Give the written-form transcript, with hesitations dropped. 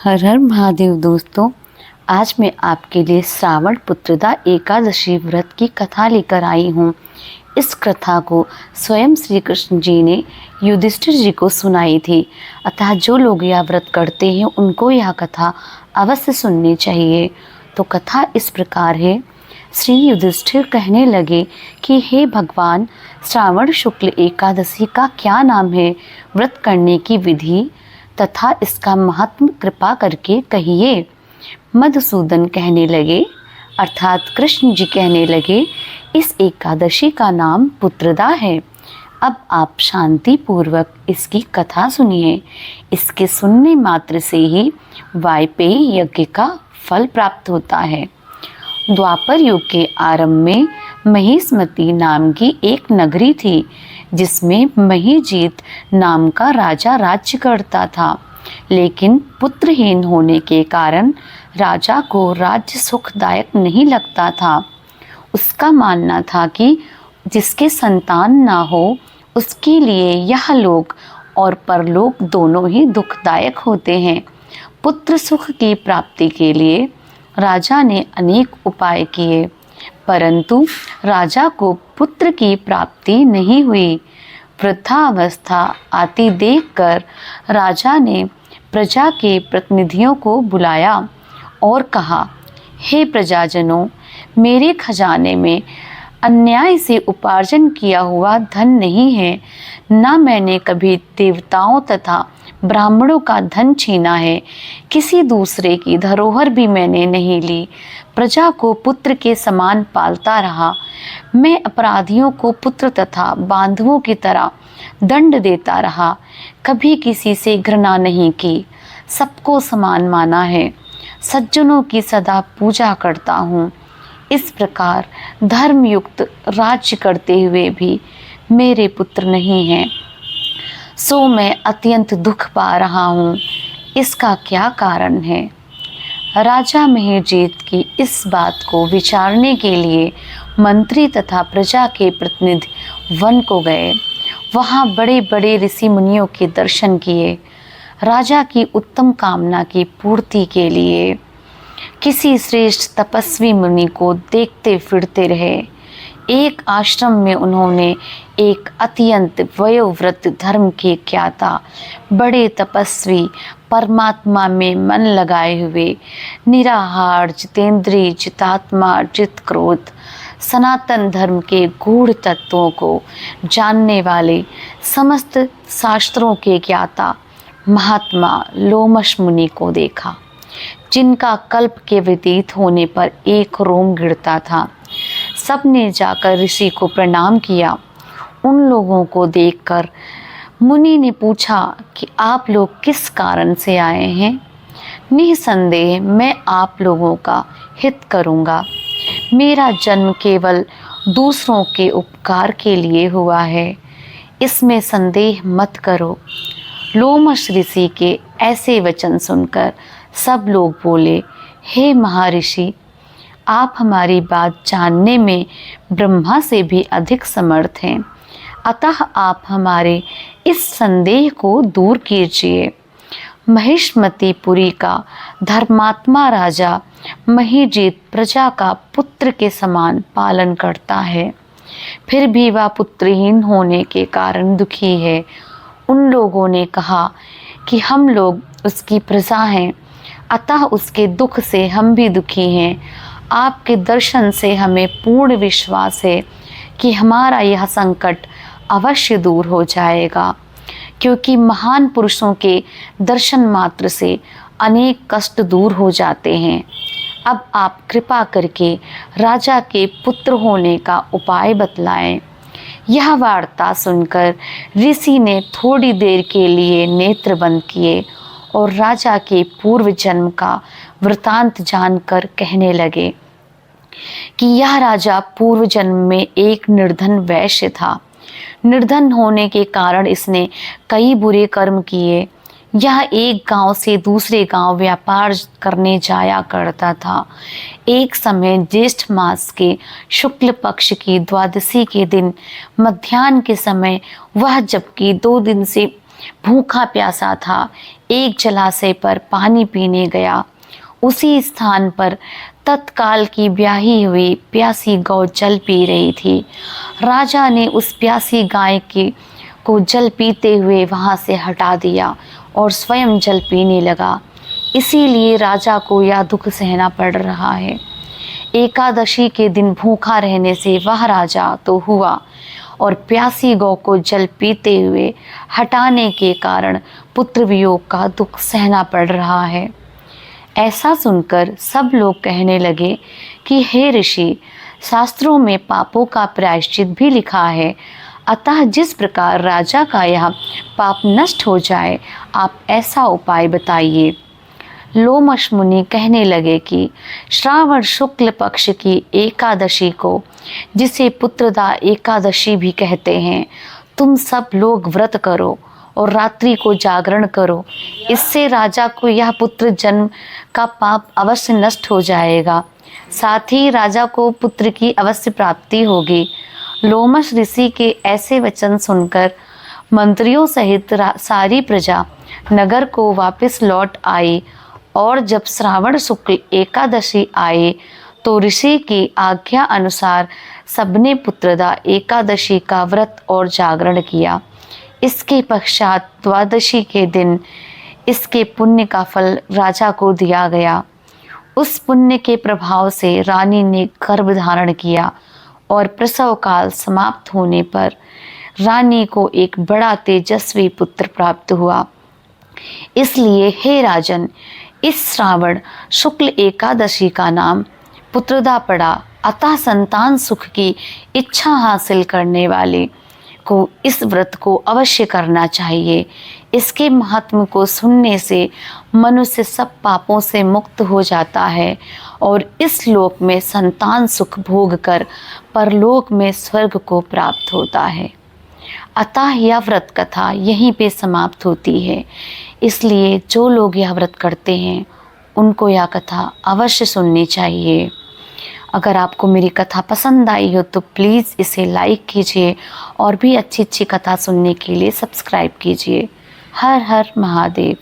हर हर महादेव दोस्तों, आज मैं आपके लिए श्रावण पुत्रदा एकादशी व्रत की कथा लेकर आई हूँ। इस कथा को स्वयं श्री कृष्ण जी ने युधिष्ठिर जी को सुनाई थी, अतः जो लोग यह व्रत करते हैं उनको यह कथा अवश्य सुननी चाहिए। तो कथा इस प्रकार है। श्री युधिष्ठिर कहने लगे कि हे भगवान, श्रावण शुक्ल एकादशी का क्या नाम है, व्रत करने की विधि तथा इसका महात्म कृपा करके कहिए। मधुसूदन कहने लगे, अर्थात कृष्ण जी कहने लगे, इस एकादशी का नाम पुत्रदा है। अब आप शांति पूर्वक इसकी कथा सुनिए। इसके सुनने मात्र से ही वाजपेयी यज्ञ का फल प्राप्त होता है। द्वापर युग के आरंभ में महिष्मती नाम की एक नगरी थी, जिसमें महीजीत नाम का राजा राज्य करता था। लेकिन पुत्रहीन होने के कारण राजा को राज्य सुखदायक नहीं लगता था। उसका मानना था कि जिसके संतान ना हो, उसके लिए यह लोक और परलोक दोनों ही दुखदायक होते हैं। पुत्र सुख की प्राप्ति के लिए राजा ने अनेक उपाय किए, परंतु राजा को पुत्र की प्राप्ति नहीं हुई। वृद्धावस्था आती देखकर राजा ने प्रजा के प्रतिनिधियों को बुलाया और कहा, हे प्रजाजनों, मेरे खजाने में अन्याय से उपार्जन किया हुआ धन नहीं है, न मैंने कभी देवताओं तथा ब्राह्मणों का धन छीना है। किसी दूसरे की धरोहर भी मैंने नहीं ली। प्रजा को पुत्र के समान पालता रहा। मैं अपराधियों को पुत्र तथा बांधवों की तरह दंड देता रहा। कभी किसी से घृणा नहीं की, सबको समान माना है। सज्जनों की सदा पूजा करता हूँ। इस प्रकार धर्मयुक्त राज्य करते हुए भी मेरे पुत्र नहीं हैं, सो मैं अत्यंत दुख पा रहा हूँ। इसका क्या कारण है? राजा महीजीत की इस बात को विचारने के लिए मंत्री तथा प्रजा के प्रतिनिधि वन को गए। वहाँ बड़े बड़े ऋषि मुनियों के दर्शन किए। राजा की उत्तम कामना की पूर्ति के लिए किसी श्रेष्ठ तपस्वी मुनि को देखते फिरते रहे। एक आश्रम में उन्होंने एक अत्यंत वयोवृद्ध धर्म के ज्ञाता, बड़े तपस्वी, परमात्मा में मन लगाए हुए, निराहार, जितेंद्रिय, जितात्मा, जितक्रोध, सनातन धर्म के गूढ़ तत्वों को जानने वाले, समस्त शास्त्रों के ज्ञाता महात्मा लोमश मुनि को देखा, जिनका कल्प के व्यतीत होने पर एक रोम गिरता था। सबने जाकर ऋषि को प्रणाम किया। उन लोगों को देखकर मुनि ने पूछा कि आप लोग किस कारण से आए हैं? निसंदेह मैं आप लोगों का हित करूंगा। मेरा जन्म केवल दूसरों के उपकार के लिए हुआ है, इसमें संदेह मत करो। लोमश ऋषि के ऐसे वचन सुनकर सब लोग बोले, हे महर्षि, आप हमारी बात जानने में ब्रह्मा से भी अधिक समर्थ हैं, अतः आप हमारे इस संदेह को दूर कीजिए। महिष्मतीपुरी का धर्मात्मा राजा महीजीत प्रजा का पुत्र के समान पालन करता है, फिर भी वह पुत्रहीन होने के कारण दुखी है। उन लोगों ने कहा कि हम लोग उसकी प्रजा हैं, अतः उसके दुख से हम भी दुखी हैं। आपके दर्शन से हमें पूर्ण विश्वास है कि हमारा यह संकट अवश्य दूर हो जाएगा, क्योंकि महान पुरुषों के दर्शन मात्र से अनेक कष्ट दूर हो जाते हैं। अब आप कृपा करके राजा के पुत्र होने का उपाय बतलाएं। यह वार्ता सुनकर ऋषि ने थोड़ी देर के लिए नेत्र बंद किए और राजा के पूर्व जन्म का वृतांत जानकर कहने लगे कि यह राजा पूर्व जन्म में एक निर्धन वैश्य था। निर्धन होने के कारण इसने कई बुरे कर्म किए। यह एक गांव से दूसरे गांव व्यापार करने जाया करता था। एक समय ज्येष्ठ मास के शुक्ल पक्ष की द्वादशी के दिन मध्याह्न के समय वह, जबकि 2 दिन से भूखा प्यासा था, एक जलाशय पर पानी पीने गया। उसी स्थान पर तत्काल की ब्याही हुई प्यासी गौ जल पी रही थी। राजा ने उस प्यासी गाय को जल पीते हुए वहां से हटा दिया और स्वयं जल पीने लगा। इसीलिए राजा को यह दुख सहना पड़ रहा है। एकादशी के दिन भूखा रहने से वह राजा तो हुआ और प्यासी गौ को जल पीते हुए हटाने के कारण पुत्र वियोग का दुख सहना पड़ रहा है। ऐसा सुनकर सब लोग कहने लगे कि हे ऋषि, शास्त्रों में पापों का प्रायश्चित भी लिखा है, अतः जिस प्रकार राजा का यह पाप नष्ट हो जाए, आप ऐसा उपाय बताइए। लोमश मुनि कहने लगे कि श्रावण शुक्ल पक्ष की एकादशी को, जिसे पुत्रदा एकादशी भी कहते हैं, तुम सब लोग व्रत करो और रात्रि को जागरण करो। इससे राजा को यह पुत्र जन्म का पाप अवश्य नष्ट हो जाएगा, साथ ही राजा को पुत्र की अवश्य प्राप्ति होगी। लोमश ऋषि के ऐसे वचन सुनकर मंत्रियों सहित सारी प्रजा नगर को वापस लौट आई और जब श्रावण शुक्ल एकादशी आए तो ऋषि की आज्ञा अनुसार सबने पुत्रदा एकादशी का व्रत और जागरण किया। इसके पश्चात द्वादशी के दिन इसके पुण्य का फल राजा को दिया गया। उस पुण्य के प्रभाव से रानी ने गर्भ धारण किया और प्रसव काल समाप्त होने पर रानी को एक बड़ा तेजस्वी पुत्र प्राप्त हुआ। इसलिए हे राजन, इस श्रावण शुक्ल एकादशी का नाम पुत्रदा पड़ा। अतः संतान सुख की इच्छा हासिल करने वाले को इस व्रत को अवश्य करना चाहिए। इसके महत्व को सुनने से मनुष्य सब पापों से मुक्त हो जाता है और इस लोक में संतान सुख भोग कर परलोक में स्वर्ग को प्राप्त होता है। अतः यह व्रत कथा यहीं पे समाप्त होती है। इसलिए जो लोग यह व्रत करते हैं उनको यह कथा अवश्य सुननी चाहिए। अगर आपको मेरी कथा पसंद आई हो तो प्लीज़ इसे लाइक कीजिए और भी अच्छी अच्छी कथा सुनने के लिए सब्सक्राइब कीजिए। हर हर महादेव।